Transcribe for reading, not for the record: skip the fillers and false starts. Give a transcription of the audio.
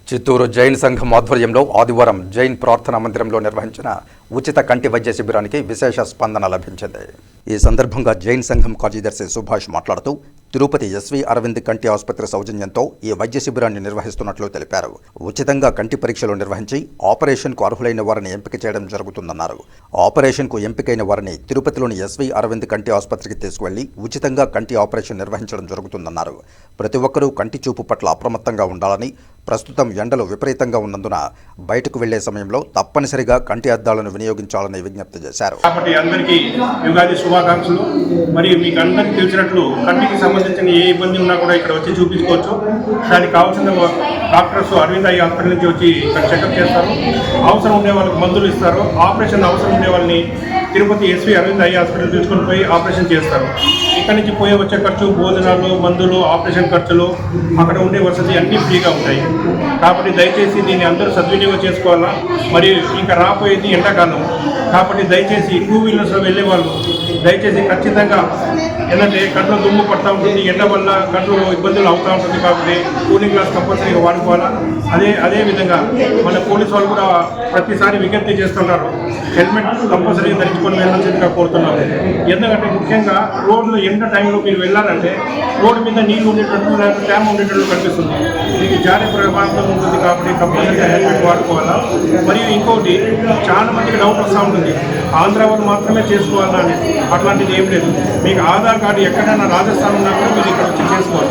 చిత్తూరు జైన్ సంఘం ఆధ్వర్యంలో ఆదివారం జైన్ ప్రార్థనా మందిరంలో నిర్వహించిన ఉచిత కంటి వైద్య శిబిరానికి విశేష స్పందన లభించింది. ఈ సందర్భంగా జైన్ సంఘం కార్యదర్శి సుభాష్ మాట్లాడుతూ తిరుపతి ఎస్వి అరవింద్ కంటి ఆసుపత్రి సౌజన్యంతో ఈ వైద్య శిబిరాన్ని నిర్వహిస్తున్నట్లు తెలిపారు. ఉచితంగా కంటి పరీక్షలు నిర్వహించి ఆపరేషన్కు అర్హులైన వారిని ఎంపిక చేయడం జరుగుతుందన్నారు. ఆపరేషన్కు ఎంపికైన వారిని తిరుపతిలోని ఎస్వి అరవింద్ కంటి ఆసుపత్రికి తీసుకువెళ్లి ఉచితంగా కంటి ఆపరేషన్ నిర్వహించడం జరుగుతుందన్నారు. ప్రతి ఒక్కరూ కంటి చూపు పట్ల అప్రమత్తంగా ఉండాలని, ప్రస్తుతం ఎండలు విపరీతంగా ఉన్నందున బయటకు వెళ్లే సమయంలో తప్పనిసరిగా కంటి అద్దాలను వినియోగించాలని విజ్ఞప్తి చేశారు. కాబట్టి అందరికీ యుగాది శుభాకాంక్షలు. మరియు మీకు అందరికీ తెలిసినట్లు కంటికి సంబంధించిన ఏ ఇబ్బంది ఉన్నా కూడా ఇక్కడ వచ్చి చూపించుకోవచ్చు. దానికి కావాల్సిన డాక్టర్స్ అరవింద్ ఐ హాస్పిటల్ నుంచి వచ్చి ఇక్కడ చెకప్ చేస్తారు. అవసరం ఉండే వాళ్ళకి మందులు ఇస్తారు. ఆపరేషన్ అవసరం ఉండే వాళ్ళని Tirupati SV Aravind eye hospital తీసుకొని పోయి ఆపరేషన్ చేస్తారు. ఇక్కడి నుంచి పోయే వచ్చే ఖర్చు, భోజనాలు, మందులు, ఆపరేషన్ ఖర్చులు, అక్కడ ఉండే వసతి అన్నీ ఫ్రీగా ఉంటాయి. కాబట్టి దయచేసి దీన్ని అందరూ సద్వినియోగం చేసుకోవాలా. మరియు ఇంకా రాబోయేది ఎండాకాలం కాబట్టి దయచేసి 2 వీలర్స్లో వెళ్ళే వాళ్ళు దయచేసి ఖచ్చితంగా, ఎందుకంటే కంట్లో దుమ్ము పడుతూ ఉంటుంది, ఎండ వల్ల కంట్లో ఇబ్బందులు అవుతూ ఉంటుంది. కాబట్టి కూలింగ్ గ్లాస్ కంపల్సరీగా వాడుకోవాలా. అదేవిధంగా మన పోలీసు వాళ్ళు కూడా ప్రతిసారి విజ్ఞప్తి చేస్తుంటారు, హెల్మెట్ కంపల్సరీగా ధరించుకొని వెళ్ళాల్సిందిగా కోరుతున్నారు. ఎందుకంటే ముఖ్యంగా రోడ్లు ఎండ టైంలో మీరు వెళ్ళాలంటే రోడ్డు మీద నీళ్ళు ఉండేటట్టు లేదా తేమ ఉండేటట్టు కనిపిస్తుంది, మీకు జారే ప్రమాదం ఉంటుంది. కాబట్టి కంపల్సరీగా హెల్మెట్ వాడుకోవాలా. మరియు ఇంకోటి చాలా మందికి డౌట్ వస్తూ ఉంటుంది, ఆంధ్ర వాళ్ళు మాత్రమే చేసుకోవాలా అని. అట్లాంటిది ఏం లేదు. మీకు ఆధార్ కార్డు ఎక్కడైనా రాజస్థాన్ ఉన్నా కూడా మీరు ఇక్కడ వచ్చి చేసుకోవాలి.